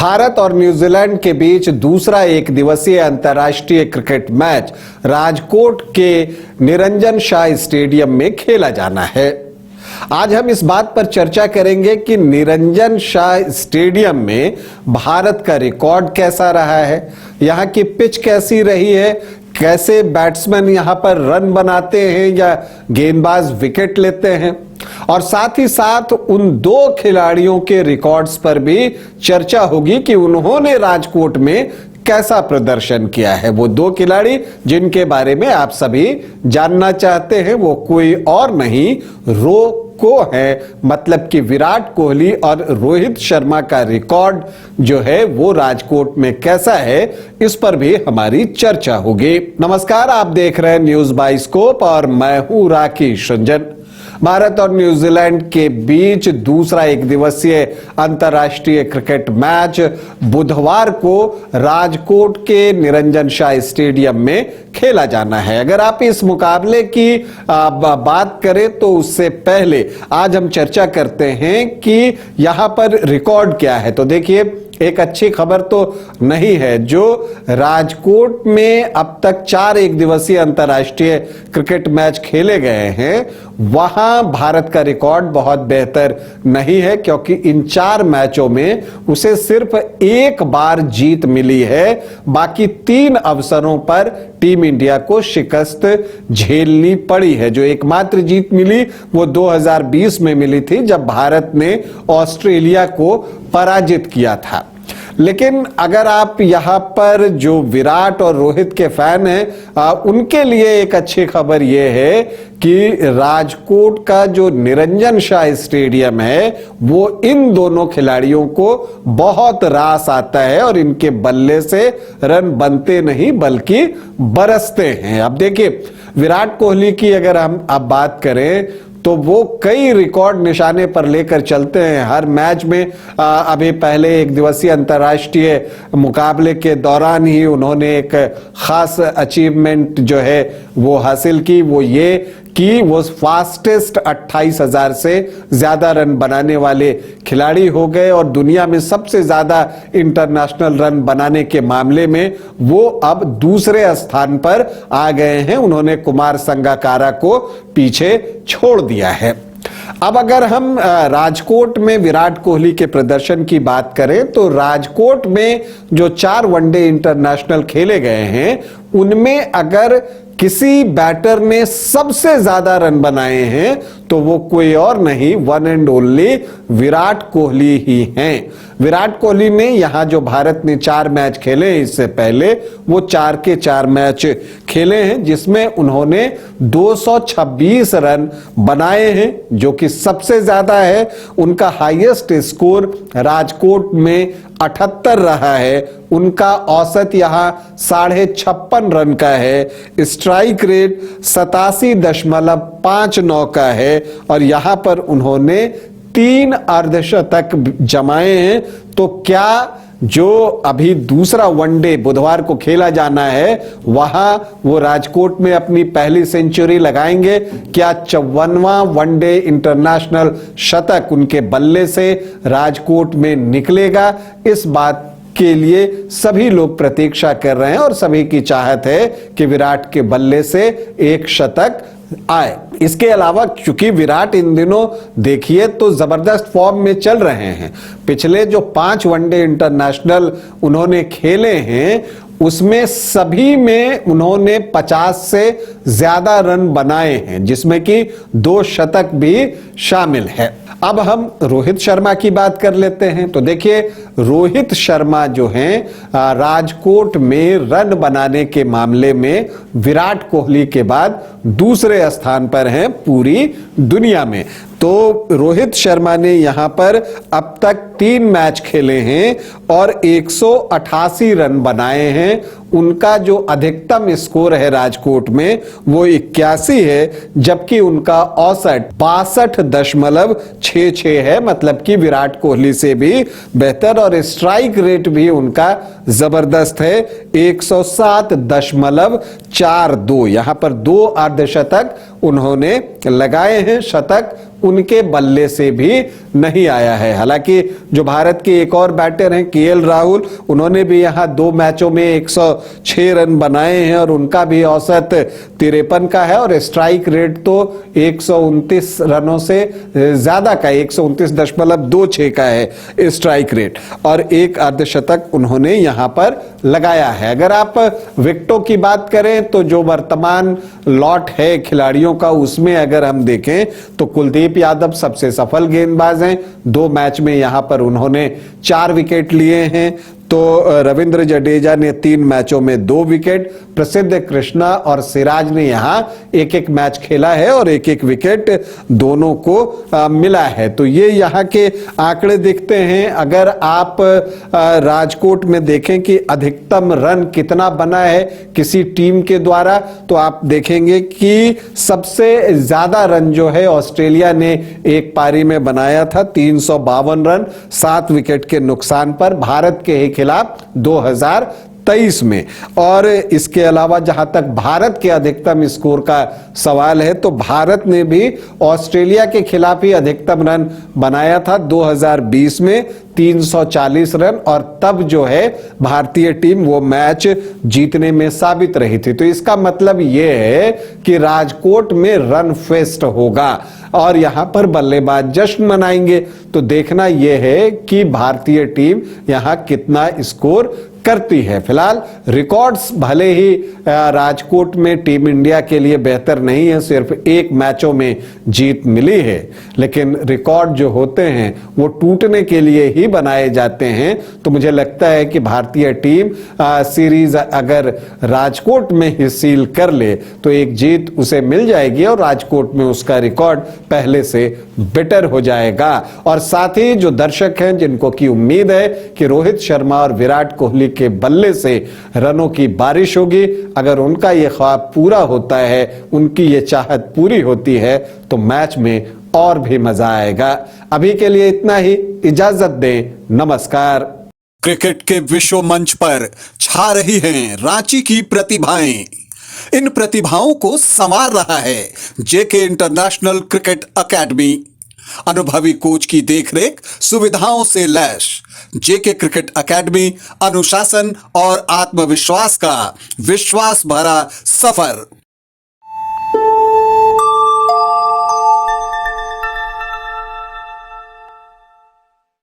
भारत और न्यूजीलैंड के बीच दूसरा एक दिवसीय अंतर्राष्ट्रीय क्रिकेट मैच राजकोट के निरंजन शाह स्टेडियम में खेला जाना है। आज हम इस बात पर चर्चा करेंगे कि निरंजन शाह स्टेडियम में भारत का रिकॉर्ड कैसा रहा है, यहां की पिच कैसी रही है, कैसे बैट्समैन यहां पर रन बनाते हैं या गेंदबाज विकेट लेते हैं, और साथ ही साथ उन दो खिलाड़ियों के रिकॉर्ड्स पर भी चर्चा होगी कि उन्होंने राजकोट में कैसा प्रदर्शन किया है। वो दो खिलाड़ी जिनके बारे में आप सभी जानना चाहते हैं वो कोई और नहीं को है, मतलब कि विराट कोहली और रोहित शर्मा का रिकॉर्ड जो है वो राजकोट में कैसा है, इस पर भी हमारी चर्चा होगी। नमस्कार, आप देख रहे हैं न्यूज बाइस्कोप और मैं हूं राकेश रंजन। भारत और न्यूजीलैंड के बीच दूसरा एक दिवसीय अंतर्राष्ट्रीय क्रिकेट मैच बुधवार को राजकोट के निरंजन शाह स्टेडियम में खेला जाना है। अगर आप इस मुकाबले की बात करें तो उससे पहले आज हम चर्चा करते हैं कि यहां पर रिकॉर्ड क्या है। तो देखिए, एक अच्छी खबर तो नहीं है, जो राजकोट में अब तक 4 एक दिवसीय अंतर्राष्ट्रीय क्रिकेट मैच खेले गए हैं, वहां भारत का रिकॉर्ड बहुत बेहतर नहीं है, क्योंकि इन 4 मैचों में उसे सिर्फ एक बार जीत मिली है। बाकी 3 अवसरों पर टीम इंडिया को शिकस्त झेलनी पड़ी है। जो एकमात्र जीत मिली वो 2020 में मिली थी, जब भारत ने ऑस्ट्रेलिया को पराजित किया था। लेकिन अगर आप यहां पर जो विराट और रोहित के फैन हैं, उनके लिए एक अच्छी खबर यह है कि राजकोट का जो निरंजन शाह स्टेडियम है वो इन दोनों खिलाड़ियों को बहुत रास आता है और इनके बल्ले से रन बनते नहीं बल्कि बरसते हैं। अब देखिए, विराट कोहली की अगर हम अब बात करें तो वो कई रिकॉर्ड निशाने पर लेकर चलते हैं हर मैच में। अभी पहले एक दिवसीय अंतर्राष्ट्रीय मुकाबले के दौरान ही उन्होंने एक खास अचीवमेंट जो है वो हासिल की, वो ये कि वो फास्टेस्ट 28,000 से ज्यादा रन बनाने वाले खिलाड़ी हो गए और दुनिया में सबसे ज्यादा इंटरनेशनल रन बनाने के मामले में वो अब दूसरे स्थान पर आ गए हैं। उन्होंने कुमार संगकारा को पीछे छोड़ दिया है। अब अगर हम राजकोट में विराट कोहली के प्रदर्शन की बात करें तो राजकोट में जो 4 वनडे इंटरनेशनल खेले गए हैं उनमें अगर किसी बैटर ने सबसे ज्यादा रन बनाए हैं तो वो कोई और नहीं, one and only Virat Kohli ही हैं। विराट कोहली ने यहां जो भारत ने 4 मैच खेले हैं इससे पहले, वो 4 के 4 मैच खेले हैं जिसमें उन्होंने 226 रन बनाए हैं, जो कि सबसे ज्यादा है। उनका हाईएस्ट स्कोर राजकोट में 78 रहा है। उनका औसत यहां 56.5 रन का है। स्ट्राइक रेट 87.59 का है और यहां पर उन्होंने 3 अर्धशतक जमाए हैं। तो क्या जो अभी दूसरा वनडे बुधवार को खेला जाना है वहां वो राजकोट में अपनी पहली सेंचुरी लगाएंगे? क्या 54वां वनडे इंटरनेशनल शतक उनके बल्ले से राजकोट में निकलेगा? इस बात के लिए सभी लोग प्रतीक्षा कर रहे हैं और सभी की चाहत है कि विराट के बल्ले से एक शतक आए। इसके अलावा चूंकि विराट इन दिनों देखिए तो जबरदस्त फॉर्म में चल रहे हैं, पिछले जो 5 वनडे इंटरनेशनल उन्होंने खेले हैं उसमें सभी में उन्होंने 50 से ज्यादा रन बनाए हैं, जिसमें कि 2 शतक भी शामिल है। अब हम रोहित शर्मा की बात कर लेते हैं। तो देखिए, रोहित शर्मा जो हैं राजकोट में रन बनाने के मामले में विराट कोहली के बाद दूसरे स्थान पर हैं पूरी दुनिया में। तो रोहित शर्मा ने यहां पर अब तक 3 मैच खेले हैं और 188 रन बनाए हैं। उनका जो अधिकतम स्कोर है राजकोट में वो 81 है, जबकि उनका औसत 62.66 है, मतलब कि विराट कोहली से भी बेहतर। और स्ट्राइक रेट भी उनका जबरदस्त है, 107.42। यहां पर 2 अर्धशतक उन्होंने लगाए हैं, शतक उनके बल्ले से भी नहीं आया है। हालांकि जो भारत के एक और बैटर हैं केएल राहुल, उन्होंने भी यहां 2 मैचों में 106 रन बनाए हैं और उनका भी औसत 53 का है और स्ट्राइक रेट तो 129 रनों से ज्यादा का, 129.26 का है स्ट्राइक रेट, और 1 अर्धशतक उन्होंने यहां पर लगाया है। अगर आप विकेटों की बात करें तो जो वर्तमान लॉट है खिलाड़ियों का, उसमें अगर हम देखें तो कुलदीप यादव सबसे सफल गेंदबाज हैं। 2 मैच में यहां पर उन्होंने 4 विकेट लिए हैं। तो रविंद्र जडेजा ने 3 मैचों में 2 विकेट, प्रसिद्ध कृष्णा और सिराज ने यहां 1-1 मैच खेला है और 1-1 विकेट दोनों को मिला है। तो ये यहां के आंकड़े दिखते हैं। अगर आप राजकोट में देखें कि अधिकतम रन कितना बना है किसी टीम के द्वारा, तो आप देखेंगे कि सबसे ज्यादा रन जो है ऑस्ट्रेलिया ने एक पारी में बनाया था, 352 रन 7 विकेट के नुकसान पर भारत के खिलाफ 2023 में। और इसके अलावा जहां तक भारत के अधिकतम स्कोर का सवाल है तो भारत ने भी ऑस्ट्रेलिया के खिलाफ ही अधिकतम रन बनाया था 2020 में, 340 रन, और तब जो है भारतीय टीम वो मैच जीतने में साबित रही थी। तो इसका मतलब यह है कि राजकोट में रन फेस्ट होगा और यहां पर बल्लेबाज जश्न मनाएंगे। तो देखना यह है कि भारतीय टीम यहां कितना स्कोर करती है। फिलहाल रिकॉर्ड्स भले ही राजकोट में टीम इंडिया के लिए बेहतर नहीं है, सिर्फ 1 मैचों में जीत मिली है, लेकिन रिकॉर्ड जो होते हैं वो टूटने के लिए ही बनाए जाते हैं। तो मुझे लगता है कि भारतीय टीम सीरीज अगर राजकोट में ही सील कर ले तो एक जीत उसे मिल जाएगी और राजकोट में उसका रिकॉर्ड पहले से बेटर हो जाएगा। और साथ ही जो दर्शक हैं जिनको की उम्मीद है कि रोहित शर्मा और विराट कोहली के बल्ले से रनों की बारिश होगी, अगर उनका यह ख्वाब पूरा होता है, उनकी ये चाहत पूरी होती है, तो मैच में और भी मजा आएगा। अभी के लिए इतना ही, इजाजत दें, नमस्कार। क्रिकेट के विश्व मंच पर छा रही हैं रांची की प्रतिभाएं। इन प्रतिभाओं को संवार रहा है जेके इंटरनेशनल क्रिकेट एकेडमी। अनुभवी कोच की देखरेख, सुविधाओं से लैस जेके क्रिकेट एकेडमी अनुशासन और आत्मविश्वास का विश्वास भरा सफर।